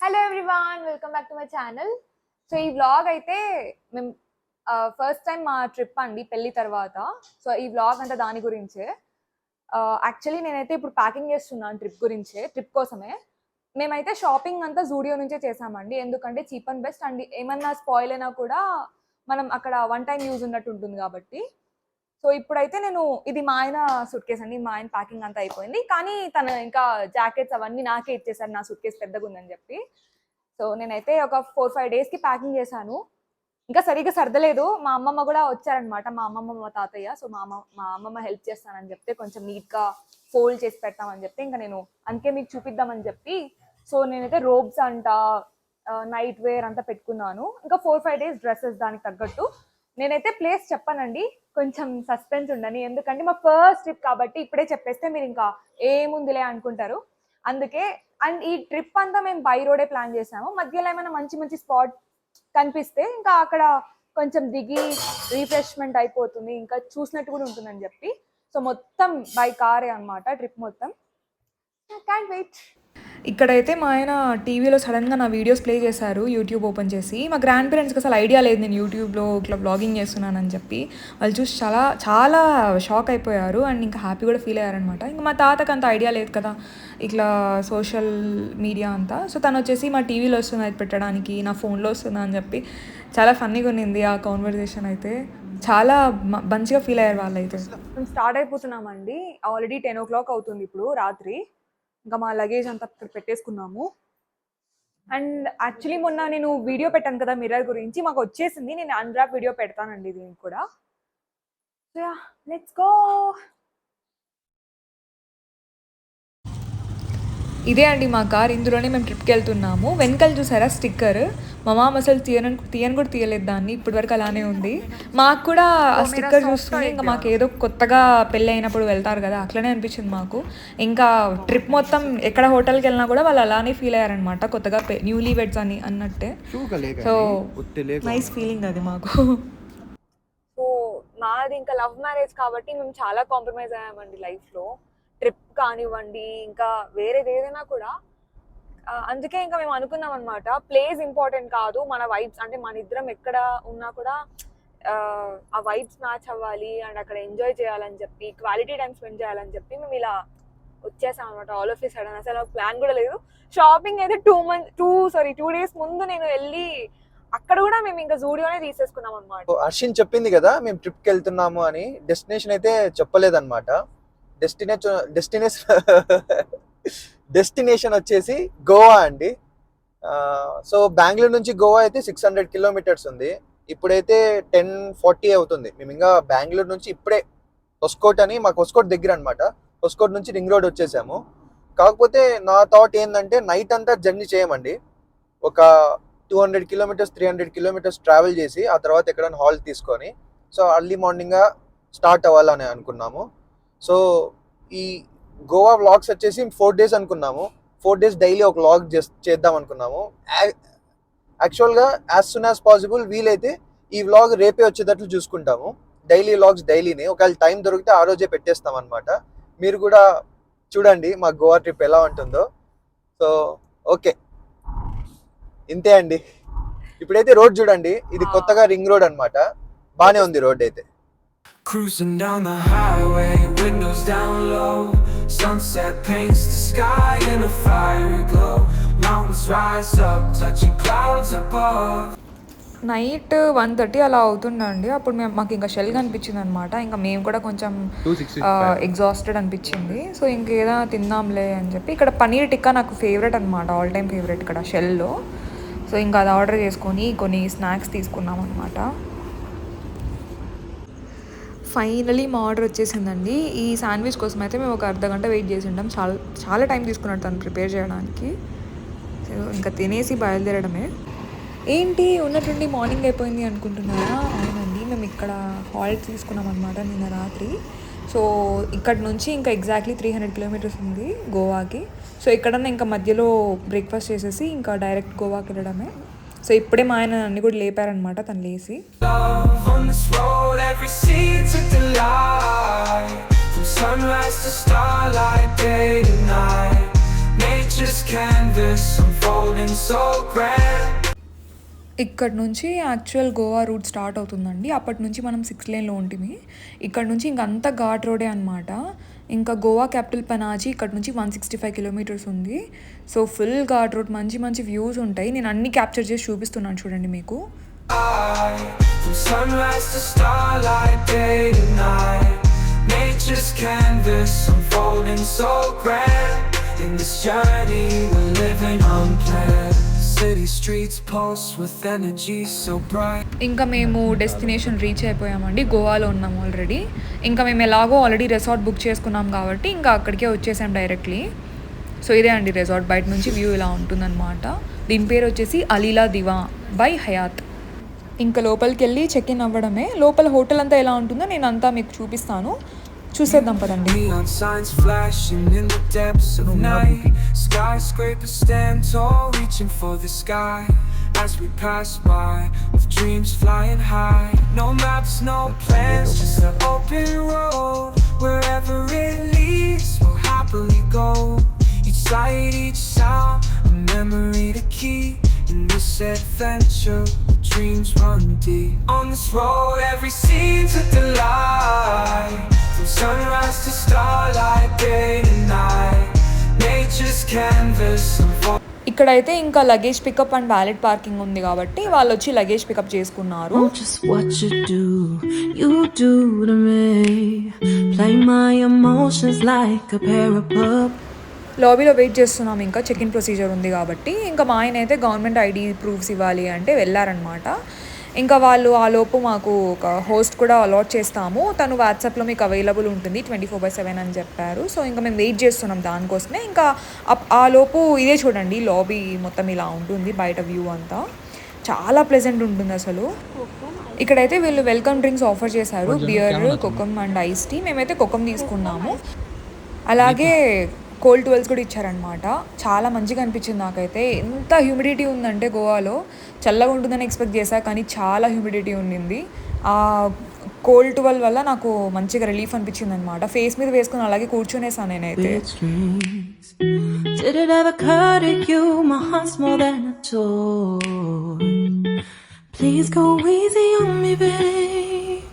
Hello everyone, welcome back to my channel. So ఈ vlog అయితే మేము ఫస్ట్ టైం మా ట్రిప్ అండి పెళ్లి తర్వాత. సో ఈ వ్లాగ్ అంతా దాని గురించే. యాక్చువల్లీ నేనైతే ఇప్పుడు ప్యాకింగ్ చేస్తున్నాను ట్రిప్ కోసమే. మేమైతే షాపింగ్ అంతా జూడియో నుంచే చేసామండి, ఎందుకంటే చీప్ అండ్ బెస్ట్ అండ్ ఏమన్నా స్పాయిల్ అయినా కూడా మనం అక్కడ వన్ టైం యూజ్ ఉన్నట్టు ఉంటుంది కాబట్టి. సో ఇప్పుడైతే నేను ఇది మా ఆయన సూట్ కేస్ అండి, మా ఆయన ప్యాకింగ్ అంతా అయిపోయింది, కానీ తను ఇంకా జాకెట్స్ అవన్నీ నాకే ఇచ్చేసారు నా సూట్ కేస్ పెద్దగా ఉందని చెప్పి. సో నేనైతే ఒక 4-5 డేస్కి ప్యాకింగ్ చేశాను, ఇంకా సరిగ్గా సర్దలేదు. మా అమ్మమ్మ కూడా వచ్చారనమాట, మా అమ్మమ్మ మా తాతయ్య. సో మా అమ్మమ్మ హెల్ప్ చేస్తానని చెప్తే కొంచెం నీట్గా ఫోల్డ్ చేసి పెడతామని చెప్తే ఇంకా నేను అందుకే మీకు చూపిద్దామని చెప్పి. సో నేనైతే రోబ్స్ అంట నైట్ వేర్ అంతా పెట్టుకున్నాను, ఇంకా 4-5 డేస్ డ్రెస్సెస్ దానికి తగ్గట్టు. నేనైతే ప్లేస్ చెప్పానండి, కొంచెం సస్పెన్స్ ఉండని, ఎందుకంటే మా ఫస్ట్ ట్రిప్ కాబట్టి ఇప్పుడే చెప్పేస్తే మీరు ఇంకా ఏముందిలే అనుకుంటారు. అందుకే అండ్ ఈ ట్రిప్ అంతా మేము బై రోడే ప్లాన్ చేసాము. మధ్యలో ఏమైనా మంచి మంచి స్పాట్ కనిపిస్తే ఇంకా అక్కడ కొంచెం దిగి రిఫ్రెష్మెంట్ అయిపోతుంది, ఇంకా చూసినట్టు కూడా ఉంటుందని చెప్పి. సో మొత్తం బై కారే అనమాట ట్రిప్ మొత్తం. Can wait. ఇక్కడైతే మా ఆయన టీవీలో సడన్గా నా వీడియోస్ ప్లే చేశారు, యూట్యూబ్ ఓపెన్ చేసి. మా గ్రాండ్ పేరెంట్స్కి అసలు ఐడియా లేదు నేను యూట్యూబ్లో ఇట్లా బ్లాగింగ్ చేస్తున్నానని చెప్పి. వాళ్ళు చూసి చాలా చాలా షాక్ అయిపోయారు అండ్ ఇంకా హ్యాపీ కూడా ఫీల్ అయ్యారనమాట. ఇంకా మా తాతకు అంత ఐడియా లేదు కదా ఇట్లా సోషల్ మీడియా అంతా. సో తను వచ్చేసి మా టీవీలో వస్తుంది అది పెట్టడానికి, నా ఫోన్లో వస్తుందా అని చెప్పి చాలా ఫన్నీగా ఉన్నింది ఆ కాన్వర్జేషన్ అయితే. చాలా మంచిగా ఫీల్ అయ్యారు వాళ్ళైతే. మేము స్టార్ట్ అయిపోతున్నామండి, ఆల్రెడీ 10 o'clock అవుతుంది ఇప్పుడు రాత్రి. ఇంకా మా లగేజ్ అంతా ఇక్కడ పెట్టేసుకున్నాము. అండ్ యాక్చువల్లీ మొన్న నేను వీడియో పెట్టాను కదా మిర్రర్ గురించి, మాకు వచ్చేసింది. నేను అన్రాప్ వీడియో పెడతానండి దీనికి కూడా. So yeah, let's go. ఇదే అండి మా కార్, ఇందులోనే మేము ట్రిప్కి వెళ్తున్నాము. వెనకాల చూసారా స్టిక్కర్, మా మామ అసలు తీయని కూడా తీయలేదు దాన్ని, ఇప్పటి వరకు అలానే ఉంది. మాకు కూడా ఆ స్టిక్కర్ చూసుకుని ఇంకా మాకు ఏదో కొత్తగా పెళ్ళి అయినప్పుడు వెళ్తారు కదా అట్లనే అనిపించింది మాకు. ఇంకా ట్రిప్ మొత్తం ఎక్కడ హోటల్కి వెళ్ళినా కూడా వాళ్ళు అలానే ఫీల్ అయ్యారనమాట, కొత్తగా న్యూలీ వెడ్స్ అని అన్నట్టే. సో నైస్ ఫీలింగ్ అది మాకు. సో మాది ఇంకా లవ్ మ్యారేజ్ కాబట్టి మేము చాలా కాంప్రమైజ్ అయ్యామండి లైఫ్లో. ట్రిప్ కానివ్వండి ఇంకా వేరేది ఏదైనా కూడా. అందుకే ఇంకా మేము అనుకున్నాం అనమాట, ప్లేస్ ఇంపార్టెంట్ కాదు, మన వైబ్స్, అంటే మన ఇద్దరం ఎక్కడ ఉన్నా కూడా ఆ వైబ్స్ మ్యాచ్ అవ్వాలి అండ్ అక్కడ ఎంజాయ్ చేయాలని చెప్పి, క్వాలిటీ టైం స్పెండ్ చేయాలని చెప్పి మేము ఇలా వచ్చేసాం అనమాట ఆల్ ఆఫ్ ఏ సడన్. అసలు ప్లాన్ కూడా లేదు. షాపింగ్ అయితే 2 days ముందు నేను వెళ్ళి అక్కడ కూడా మేము ఇంకా జూడియోనే తీసేసుకున్నాం అనమాట. అర్షిన్ చెప్పింది కదా మేము ట్రిప్కి వెళ్తున్నాము అని, డెస్టినేషన్ అయితే చెప్పలేదన్నమాట. డెస్టినేషన్ వచ్చేసి గోవా అండి. సో బెంగళూరు నుంచి గోవా అయితే 600 kilometers ఉంది. ఇప్పుడైతే 10:40 అవుతుంది. మేము ఇంకా బెంగళూరు నుంచి ఇప్పుడే హొస్కోట్ అని, మాకు హొస్కోట్ దగ్గర అనమాట, హొస్కోట్ నుంచి రింగ్ రోడ్ వచ్చేసాము. కాకపోతే నా థాట్ ఏంటంటే నైట్ అంతా జర్నీ చేయమండి, ఒక 200 kilometers 300 kilometers ట్రావెల్ చేసి ఆ తర్వాత ఎక్కడైనా హాల్ తీసుకొని సో అర్లీ మార్నింగ్గా స్టార్ట్ అవ్వాలని అనుకున్నాము. సో ఈ గోవా వ్లాగ్స్ వచ్చేసి 4 days అనుకున్నాము. 4 days డైలీ ఒక వ్లాగ్ చేద్దాం అనుకున్నాము. యాక్చువల్గా యాజ్ సూన్ యాజ్ పాసిబుల్ వీలైతే ఈ వ్లాగ్ రేపే వచ్చేటట్లు చూసుకుంటాము. డైలీ వ్లాగ్స్ డైలీనే, ఒకవేళ టైం దొరికితే ఆ రోజే పెట్టేస్తాం అనమాట. మీరు కూడా చూడండి మా గోవా ట్రిప్ ఎలా ఉంటుందో. సో ఓకే, ఇంతే అండి. ఇప్పుడైతే రోడ్ చూడండి, ఇది కొత్తగా రింగ్ రోడ్ అనమాట, బానే ఉంది రోడ్ అయితే. Cruising down the highway, windows down low. Sunset paints the sky in a fiery glow. Mountains rise up, touching clouds above. Night 1:30 అలా అవుతుందండి. అప్పుడు మాకు ఇంకా షెల్ కనిపించింది అనమాట. ఇంకా మేము కూడా కొంచెం ఎగ్జాస్టెడ్ అనిపించింది. సో ఇంకేదో తిందాంలే అని చెప్పి, ఇక్కడ పనీర్ టిక్కా నాకు ఫేవరెట్ అనమాట, ఆల్ టైమ్ ఫేవరెట్ ఇక్కడ షెల్లో. సో ఇంకా అది ఆర్డర్ చేసుకొని కొన్ని స్నాక్స్ తీసుకున్నాం అనమాట. ఫైనలీ మా ఆర్డర్ వచ్చేసిందండి. ఈ శాండ్విచ్ కోసం అయితే మేము ఒక అర్ధగంట వెయిట్ చేసి ఉంటాం, చాలా టైం తీసుకున్నాడు తను ప్రిపేర్ చేయడానికి. సో ఇంకా తినేసి బయలుదేరడమే. ఏంటి ఉన్నట్టుండి మార్నింగ్ అయిపోయింది అనుకుంటున్నారా? అవునండి, మేము ఇక్కడ హాల్ట్ తీసుకున్నాం అనమాట నిన్న రాత్రి. సో ఇక్కడ నుంచి ఇంకా ఎగ్జాక్ట్లీ 300 kilometers ఉంది గోవాకి. సో ఇక్కడన్నా ఇంకా మధ్యలో బ్రేక్ఫాస్ట్ చేసేసి ఇంకా డైరెక్ట్ గోవాకి వెళ్ళడమే. సో ఇప్పుడే మా ఆయన అన్ని కూడా లేపారనమాట, తను లేసి. Nature's canvas unfolding so grand. ఇక్కడ నుంచి యాక్చువల్ గోవా రూట్ స్టార్ట్ అవుతుందండి. అప్పటి నుంచి మనం 6 లేన్లో ఉంటుంది. ఇక్కడ నుంచి ఇంకంతా ఘాట్ రోడే అనమాట. ఇంకా గోవా క్యాపిటల్ పనాజీ ఇక్కడ నుంచి 165 కిలోమీటర్స్ ఉంది. సో ఫుల్ ఘాట్ రోడ్, మంచి మంచి వ్యూస్ ఉంటాయి. నేను అన్ని క్యాప్చర్ చేసి చూపిస్తున్నాను చూడండి మీకు. From sunrise to starlight, day to night, nature's canvas unfolding so grand. In this journey we're living unplanned. City streets pulse with energy so bright. ఇంకా మేము డెస్టినేషన్ రీచ్ అయిపోయామండి. గోవాలో ఉన్నాం ఆల్రెడీ. ఇంకా మేము ఎలాగో ఆల్రెడీ రిసార్ట్ బుక్ చేసుకున్నాం కాబట్టి ఇంకా అక్కడికే వచ్చేసాం డైరెక్ట్లీ. సో ఇదే అండి రిసార్ట్, బయట నుంచి వ్యూ ఇలా ఉంటుందన్నమాట. దీని పేరు వచ్చేసి అలీలా దివా బై హయాత్. ఇంకా లోపలికి వెళ్ళి చెక్ ఇన్ అవ్వడమే. లోపల హోటల్ అంతా ఎలా ఉంటుందో నేను అంతా మీకు చూపిస్తాను, చూసేద్దాం పదండి. Neon signs flashing in the depths of night. Skyscrapers stand tall, reaching for the sky. As we pass by, with dreams flying high. No maps, no plans, just an open road. Wherever it leads, we'll happily go. Each sight, each sound, a memory to keep. In this adventure, dreams run deep. On this road, every scene's a delight. From sunrise to starlight, day to night, nature's canvas unfolding. ఇక్కడైతే ఇంకా luggage pickup and valet parking ఉంది కాబట్టి వాళ్ళు వచ్చి luggage pickup చేసుకున్నారు. Oh, just what you do to me. Play my emotions like a pair of puppets. లాబీలో wait చేస్తున్నాం, ఇంకా చెక్ ఇన్ ప్రొసీజర్ ఉంది కాబట్టి. ఇంకా మా ఆయన అయితే గవర్నమెంట్ ఐడి ప్రూఫ్స్ ఇవ్వాలి అంటే వెళ్ళారనమాట. ఇంకా వాళ్ళు ఆ లోపు మాకు ఒక హోస్ట్ కూడా అలాట్ చేస్తాము, తను వాట్సాప్లో మీకు అవైలబుల్ ఉంటుంది 24/7 అని చెప్పారు. సో ఇంకా మేము వెయిట్ చేస్తున్నాం దానికోసమే. ఇంకా ఆ లోపు ఇదే చూడండి, లాబీ మొత్తం ఇలా ఉంటుంది, బయట వ్యూ అంతా చాలా ప్లెజెంట్ ఉంటుంది అసలు. ఇక్కడైతే వీళ్ళు వెల్కమ్ డ్రింక్స్ ఆఫర్ చేశారు, బియర్, కోకమ్ అండ్ ఐస్ టీ. మేమైతే కోకమ్ తీసుకున్నాము. అలాగే కోల్డ్ ట్వెల్స్ కూడా ఇచ్చారనమాట. చాలా మంచిగా అనిపించింది నాకైతే. ఎంత హ్యూమిడిటీ ఉందంటే గోవాలో, చల్లగా ఉంటుందని ఎక్స్పెక్ట్ చేశా కానీ చాలా హ్యూమిడిటీ ఉండింది. ఆ కోల్డ్ 12 వల్ల నాకు మంచిగా రిలీఫ్ అనిపించింది అనమాట. ఫేస్ మీద వేసుకుని అలాగే కూర్చునేసాను నేనైతే. Did it ever occur to you my heart's more than a toy? Please go easy on me, babe.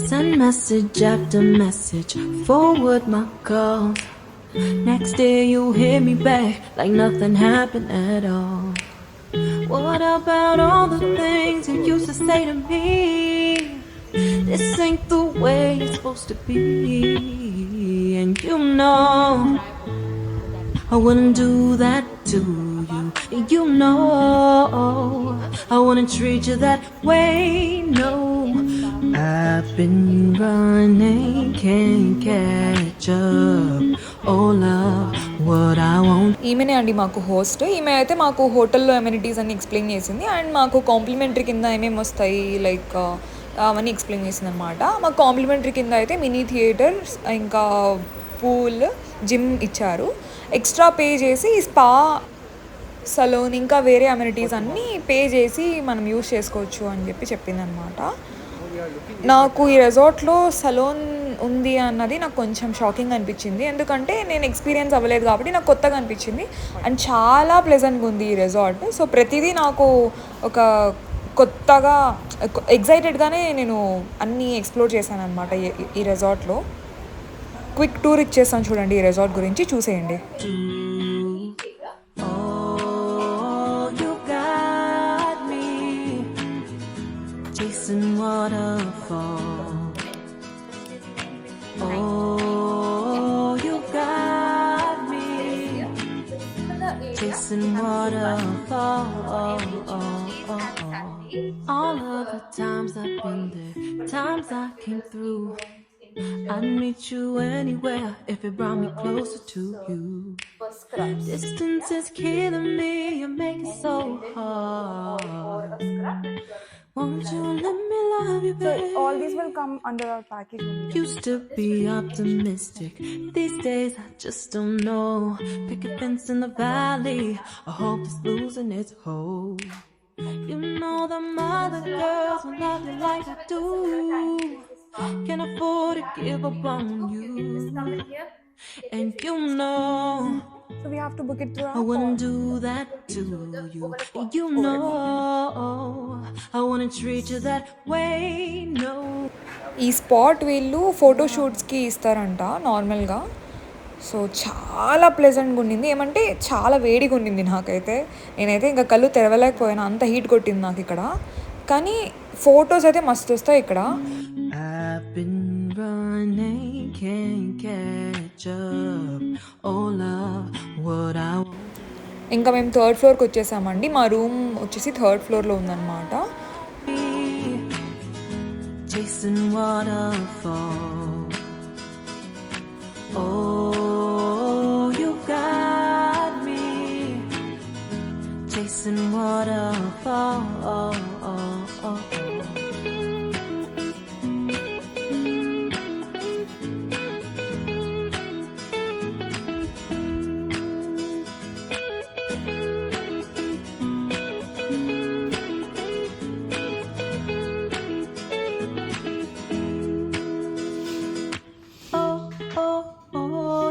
Send message after message, forward my calls. Next day you hit me back like nothing happened at all. What about all the things you used to say to me? This ain't the way it's supposed to be. And you know I wouldn't do that to you. You know I wouldn't treat you that way, no. I've been running, can't catch up. Oh love, what I want. ఈమెనే అండి మాకు host. ఈమె అయితే మాకు హోటల్లో amenities అన్ని explain చేసింది and మాకు complementary కింద ఏమేమి వస్తాయి లైక్ అవన్నీ ఎక్స్ప్లెయిన్ చేసింది అనమాట. మాకు కాంప్లిమెంటరీ కింద అయితే మినీ థియేటర్, ఇంకా పూల్, జిమ్ ఇచ్చారు. ఎక్స్ట్రా పే చేసి స్పా, సలూన్, ఇంకా వేరే అమ్యూనిటీస్ అన్నీ పే చేసి మనం యూజ్ చేసుకోవచ్చు అని చెప్పి చెప్పిందనమాట. నాకు ఈ రిసార్ట్లో సలూన్ ఉంది అన్నది నాకు కొంచెం షాకింగ్ అనిపించింది, ఎందుకంటే నేను ఎక్స్పీరియన్స్ అవ్వలేదు కాబట్టి నాకు కొత్తగా అనిపించింది. అండ్ చాలా ప్లెజెంట్గా ఉంది ఈ రిసార్ట్. సో ప్రతిదీ నాకు ఒక కొత్తగా ఎగ్జైటెడ్గానే నేను అన్నీ ఎక్స్ప్లోర్ చేశాను అనమాట ఈ రిసార్ట్లో. క్విక్ టూర్ ఇచ్చేస్తాను చూడండి ఈ రిసార్ట్ గురించి, చూసేయండి. Chasing waterfall. Oh, you got me. Chasing waterfall. All of the times I've been there, times I came through. I'd meet you anywhere if it brought me closer to you. Distance is killing me, you make it so hard. Won't you let me love you, babe? So all these will come under our package only. Used to be optimistic, these days I just don't know. Pick a fence in the valley, I hope it's losing its hold. You know the mother girls will love you like I do. Can't afford to give up on you. And you know So we have to book it through I app wouldn't or? do that to you. You know, I wouldn't treat you that way. No. ఈ spot వీళ్ళు ఫోటోషూట్స్కి ఇస్తారంట నార్మల్గా. So చాలా ప్లెజెంట్గా ఉండింది. ఏమంటే చాలా వేడిగా ఉండింది నాకైతే. నేనైతే ఇంకా కళ్ళు తెరవలేకపోయాను, అంత హీట్ కొట్టింది నాకు ఇక్కడ. కానీ ఫొటోస్ అయితే మస్తు వస్తాయి ఇక్కడ. I've been running, can't catch up. Oh love, what I want. ఇంకా మేము 3rd ఫ్లోర్కి వచ్చేసామండి. మా రూమ్ వచ్చేసి 3rd ఫ్లోర్లో ఉందన్నమాట. Chasing waterfall. Oh, you got me chasing waterfall.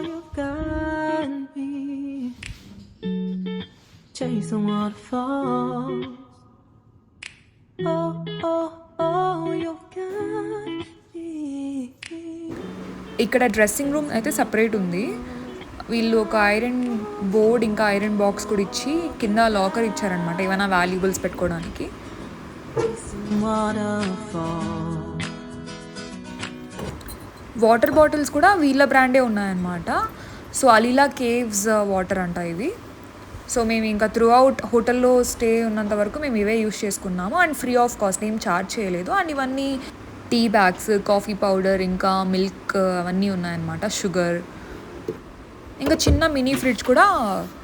You got me chasing waterfalls. You got me. ఇక్కడ డ్రెస్సింగ్ రూమ్ అయితే సపరేట్ ఉంది. వీళ్ళు ఒక ఐరన్ బోర్డ్ ఇంకా ఐరన్ బాక్స్ కూడా ఇచ్చి కింద లాకర్ ఇచ్చారనమాట, ఏమైనా వాల్యుబుల్స్ పెట్టుకోవడానికి. Chasing waterfalls. వాటర్ బాటిల్స్ కూడా వీళ్ళ బ్రాండే ఉన్నాయన్నమాట. సో అలీలా కేవ్స్ వాటర్ అంట ఇవి. సో మేము ఇంకా త్రూ అవుట్ హోటల్లో స్టే ఉన్నంత వరకు మేము ఇవే యూస్ చేసుకున్నాము. అండ్ ఫ్రీ ఆఫ్ కాస్ట్, ఏం ఛార్జ్ చేయలేదు. అండ్ ఇవన్నీ టీ బ్యాగ్స్, కాఫీ పౌడర్, ఇంకా మిల్క్ అవన్నీ ఉన్నాయన్నమాట, షుగర్. ఇంకా చిన్న మినీ ఫ్రిడ్జ్ కూడా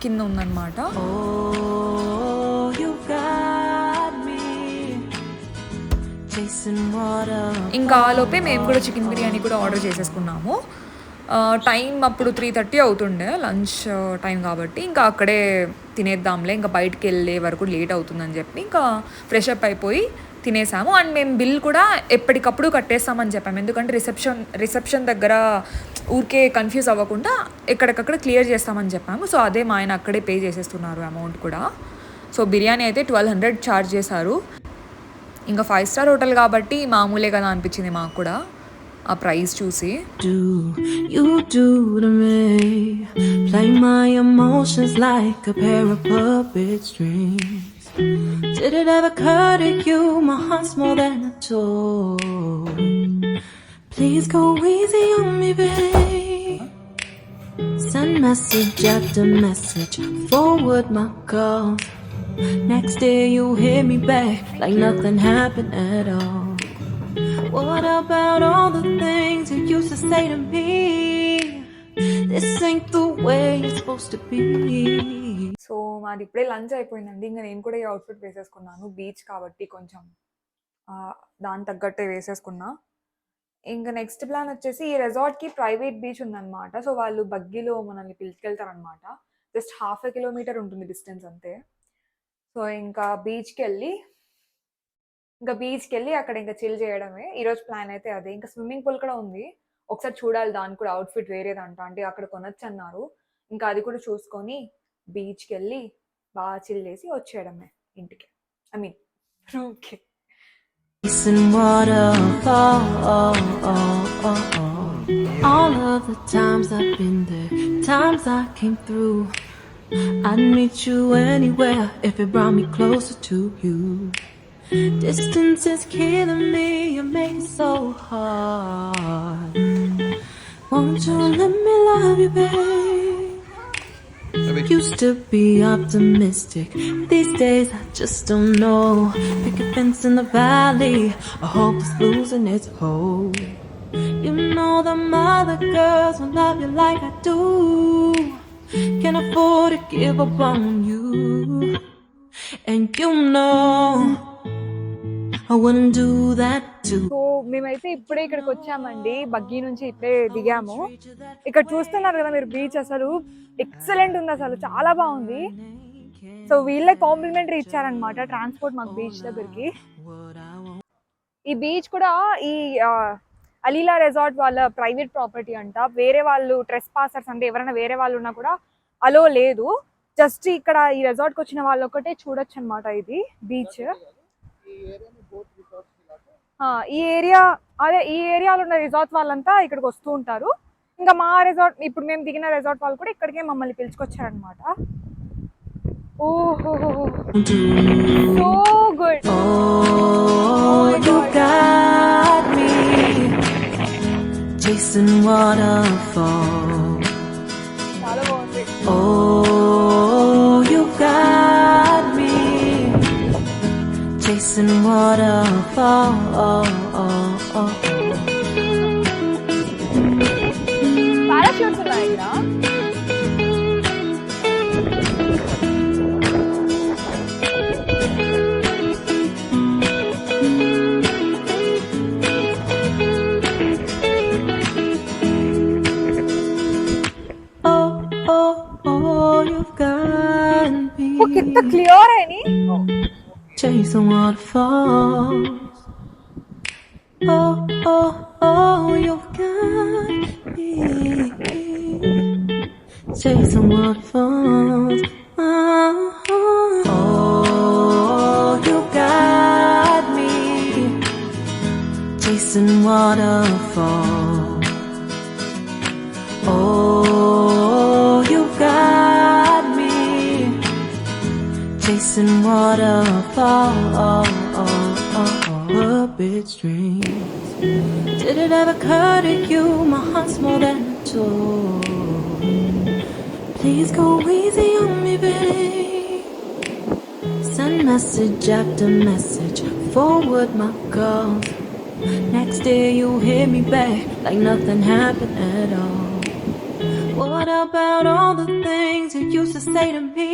కింద ఉందన్నమాట. Oh, you got me chasing water. ఇంకా ఆలోపే మేము కూడా చికెన్ బిర్యానీ కూడా ఆర్డర్ చేసేసుకున్నాము. టైం అప్పుడు 3:30 అవుతుండే, లంచ్ టైం కాబట్టి ఇంకా అక్కడే తినేద్దాంలే, ఇంకా బయటికి వెళ్ళే వరకు లేట్ అవుతుందని చెప్పి ఇంకా ఫ్రెష్ అప్ అయిపోయి తినేసాము. అండ్ మేము బిల్ కూడా ఎప్పటికప్పుడు కట్టేస్తామని చెప్పాము, ఎందుకంటే రిసెప్షన్ దగ్గర ఊరికే కన్ఫ్యూజ్ అవ్వకుండా ఎక్కడికక్కడ క్లియర్ చేస్తామని చెప్పాము. సో అదే మా ఆయన అక్కడే పే చేసేస్తున్నారు అమౌంట్ కూడా. సో బిర్యానీ అయితే 1200 ఛార్జ్ చేశారు. ఇంకా 5 స్టార్ హోటల్ కాబట్టి మామూలే కదా అనిపించింది మాకు కూడా ఆ ప్రైస్ చూసి. Do you do to me? Play my emotions like a pair of puppet strings. Did it ever occur to you my heart's more than a toy? Please go easy on me, babe. Send message after message, forward my calls. Next day you hit me back like nothing happened at all. What about all the things you used to say to me? This ain't the way it's supposed to be. So మాది ఇప్పుడే lunch అయిపోయిందండి. ఇంకా నేను కూడా ఈ outfit వేసేసుకున్నాను, beach కాబట్టి కొంచెం దాని తగ్గట్టే వేసేసుకున్నా. ఇంకా నెక్స్ట్ ప్లాన్ వచ్చేసి ఈ రెసార్ట్కి ప్రైవేట్ బీచ్ ఉందన్నమాట. సో వాళ్ళు బగ్గీలో మనల్ని పిలుచుకెళ్తారనమాట. జస్ట్ 1/2 కిలోమీటర్ ఉంటుంది డిస్టెన్స్ అంతే. సో ఇంకా బీచ్కి వెళ్ళి అక్కడ ఇంకా చిల్ చేయడమే ఈరోజు ప్లాన్ అయితే అదే. ఇంకా స్విమ్మింగ్ పూల్ కూడా ఉంది, ఒకసారి చూడాలి, దానికి కూడా అవుట్ఫిట్ వేరేదంట, అంటే అక్కడ కొనొచ్చు అన్నారు. ఇంకా అది కూడా చూసుకొని బీచ్కి వెళ్ళి బాగా చిల్ చేసి వచ్చేయడమే ఇంటికి, ఐ మీన్ రూమ్కి. Chasing waterfall. All of the times I've been there, times I came through. I'd meet you anywhere if it brought me closer to you. Distance is killing me, you make it so hard. Won't you let me love you, babe? Used to be optimistic, these days I just don't know. Picket fence in the valley, a hope is losing its hold. You know them other girls will love you like I do. Can't afford to give up on you. And you know I wouldn't do that too. So మేమైతే ఇప్పుడే ఇక్కడికి వచ్చామండి, buggy నుంచి ఇప్పుడే దిగాము. ఇక్కడ చూస్తున్నారు కదా మీరు, బీచ్ అసలు ఎక్సలెంట్ ఉంది, అసలు చాలా బాగుంది. సో వీళ్ళే కాంప్లిమెంటరీ ఇచ్చారనమాట ట్రాన్స్పోర్ట్ మాకు బీచ్ దగ్గరికి. ఈ బీచ్ కూడా ఈ అలీలా రెసార్ట్ వాళ్ళ ప్రైవేట్ ప్రాపర్టీ అంట. వేరే వాళ్ళు ట్రెస్ పాసర్స్ అంటే ఎవరైనా వేరే వాళ్ళు ఉన్నా కూడా అలో లేదు. జస్ట్ ఇక్కడ ఈ రెసార్ట్కి వచ్చిన వాళ్ళు ఒకటే చూడొచ్చు అనమాట ఇది బీచ్. ఈ ఏరియా అదే ఈ ఏరియాలో ఉన్న రిసార్ట్ వాళ్ళంతా ఇక్కడికి వస్తూ ఉంటారు. ఇంకా మా రిసార్ట్ ఇప్పుడు మేము దిగిన రిసార్ట్ వాళ్ళు కూడా ఇక్కడికే మమ్మల్ని పిలుచుకొచ్చారనమాట. ఓహో so good. Oh, you got me chasing waterfalls. చాలా బాగుంది. Oh, you got me chasing waterfalls. Parachutes ఉన్నాయి ఇక్కడ. Oh, oh, oh, you've got me वो कितना क्लियर है नी. chasing waterfalls. Oh, oh, oh, you've got me chasing waterfalls. Oh, you got me chasing waterfalls. Oh, you got me chasing waterfalls. Puppet strings. Did it ever occur to you my heart's more than a toy? Please go easy on me, babe. Send message after message, forward my calls. Next day you hit me back like nothing happened at all. What about all the things you used to say to me?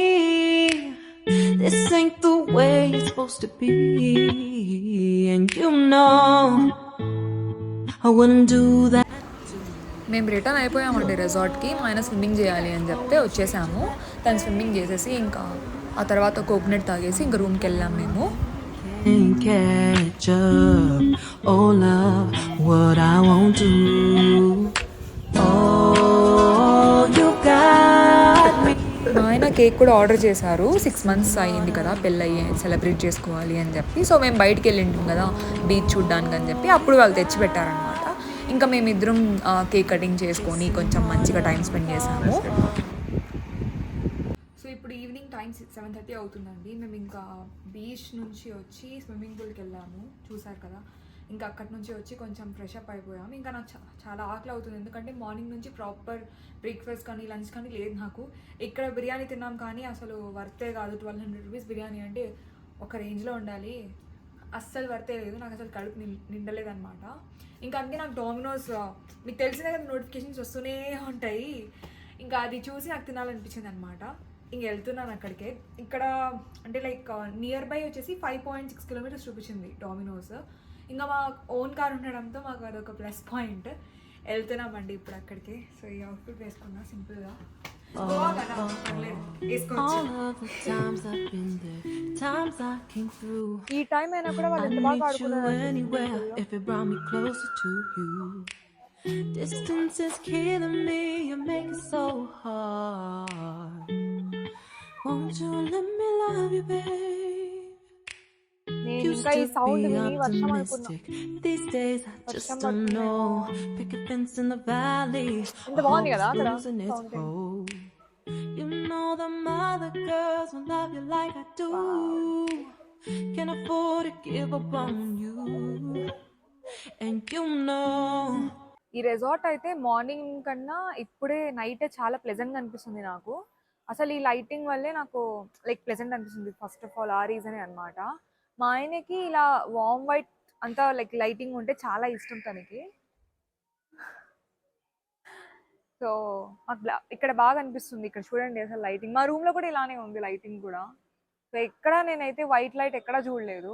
This ain't the way it's supposed to be. And you know I wouldn't do that. మేము return అయిపోయామండి రిసార్ట్కి. మా ఆయన swimming చేయాలి అని చెప్తే వచ్చేసాము. తను swimming చేసేసి ఇంకా ఆ తర్వాత కోకోనట్ తాగేసి ఇంకా రూమ్కి వెళ్ళాం మేము. Can't catch up, oh love, what I won't do. Oh, you got me. మా ఆయన కేక్ కూడా ఆర్డర్ చేశారు. 6 months అయ్యింది కదా పెళ్ళయ్యి, సెలబ్రేట్ చేసుకోవాలి అని చెప్పి. సో మేము బయటికి వెళ్ళింటాం కదా బీచ్ చూడ్డానికి అని చెప్పి, అప్పుడు వాళ్ళు తెచ్చి పెట్టారనమాట. ఇంకా మేమిద్దరం కేక్ కటింగ్ చేసుకొని కొంచెం మంచిగా టైం స్పెండ్ చేసాము. సో ఇప్పుడు ఈవినింగ్ టైం 7:30 అవుతుందండి. మేము ఇంకా బీచ్ నుంచి వచ్చి స్విమ్మింగ్ పూల్కి వెళ్ళాము, చూసారు కదా. ఇంకా అక్కడి నుంచి వచ్చి కొంచెం ఫ్రెష్ అప్ అయిపోయాము. ఇంకా నాకు చాలా ఆకలి అవుతుంది, ఎందుకంటే మార్నింగ్ నుంచి ప్రాపర్ బ్రేక్ఫాస్ట్ కానీ లంచ్ కానీ లేదు నాకు. ఇక్కడ బిర్యానీ తిన్నాం కానీ అసలు వర్తే కాదు. 1200 రూపీస్ బిర్యానీ అంటే ఒక రేంజ్లో ఉండాలి, అస్సలు వర్తే లేదు. నాకు అసలు కడుపు నిండలేదన్నమాట. ఇంకా అందుకే నాకు డోమినోస్, మీకు తెలిసిన కదా నోటిఫికేషన్స్ వస్తూనే ఉంటాయి, ఇంకా అది చూసి నాకు తినాలనిపించింది అనమాట. ఇంక వెళ్తున్నాను అక్కడికే. ఇక్కడ అంటే లైక్ నియర్ బై వచ్చేసి 5.6 kilometers చూపించింది డోమినోస్. ఇంకా మా ఓన్ కార్ ఉండడంతో మాకు అదొక ప్లస్ పాయింట్. వెళ్తున్నామండి ఇప్పుడు అక్కడికి. సో ఈ అవుట్ఫిట్ వేసుకున్నా సింపుల్గా. All of the times I've been there, times I came through. ఈ టైం అయినా కూడా వాళ్ళు ఎంత I'd బాగా meet you anywhere if it brought me closer to you. Distance is killing me, you make it so hard. Won't you let me love you, babe? నేను Used ఇంకా ఈ to sound be విని వర్షం అనుకున్నా. optimistic. These days I just వర్షం don't know. పడుతుందేమో. Pick a fence in the valley. ఎంత బాగుంది కదా అక్కడ Losing its sound. hold. You know the other girls will love you like I do. Can't afford to give up on you. And you know ఈ resort అయితే morning కన్నా ఇప్పుడే నైటే చాలా ప్లెజెంట్గా అనిపిస్తుంది నాకు. అసలు ఈ లైటింగ్ వల్లే నాకు లైక్ ప్లెజెంట్ అనిపిస్తుంది ఫస్ట్ ఆఫ్ ఆల్. ఆ రీజనే అనమాట. మా ఆయనకి ఇలా వామ్ వైట్ అంతా లైక్ లైటింగ్ ఉంటే చాలా ఇష్టం తనకి. సో మాకు ఇక్కడ బాగా అనిపిస్తుంది. ఇక్కడ చూడండి అసలు లైటింగ్, మా రూమ్లో కూడా ఇలానే ఉంది లైటింగ్ కూడా. సో ఎక్కడ నేనైతే వైట్ లైట్ ఎక్కడా చూడలేదు.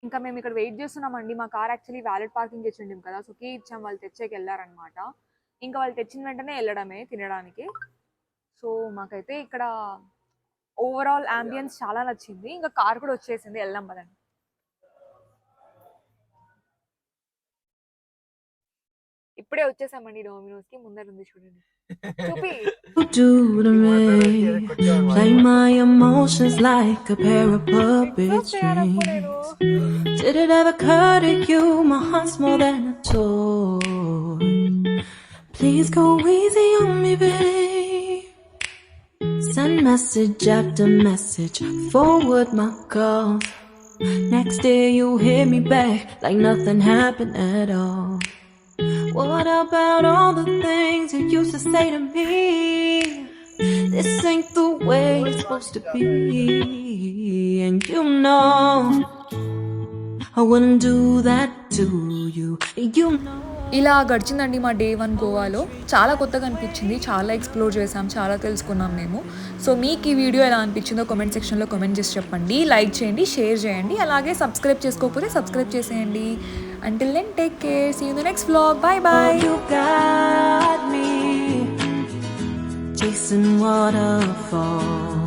ఇంకా మేము ఇక్కడ వెయిట్ చేస్తున్నామండి. మా కార్ యాక్చువల్లీ వ్యాలిడ్ పార్కింగ్ చేసిండి కదా, సో కీ ఇచ్చాం, వాళ్ళు తెచ్చేకి వెళ్ళారనమాట. ఇంకా వాళ్ళు తెచ్చిన వెంటనే వెళ్ళడమే తినడానికి. సో మాకైతే ఇక్కడ ఓవరాల్ అంబియన్స్ చాలా నచ్చింది. ఇంకా కార్ కూడా వచ్చేసింది, వెళ్దాం పదండి. ఇప్పుడే వచ్చేసామండి డోమినోస్ కి. ముందర ఉంది చూడండి, చూపి. You do to me. Play my emotions like a pair of puppet strings. Did it ever occur to you my heart's more than a toy? Please go easy on me, babe. Send message after message, forward my calls. Next day you hit me back like nothing happened at all. What about all the things you used to say to me? This ain't the way it's supposed to be. And you know I wouldn't do that to you. You know. ఇలా గడిచిందండి మా day 1 గోవాలో. చాలా కొత్తగా అనిపించింది, చాలా explore చేసాం, చాలా తెలుసుకున్నాం మేము. సో మీకు ఈ వీడియో ఎలా అనిపించిందో కామెంట్ సెక్షన్లో కామెంట్ చేసి చెప్పండి. లైక్ చేయండి, షేర్ చేయండి, అలాగే సబ్స్క్రైబ్ చేసుకోకపోతే సబ్స్క్రైబ్ చేసేయండి. Until then, take care. See you in the next vlog. Bye bye. You got me chasing waterfalls.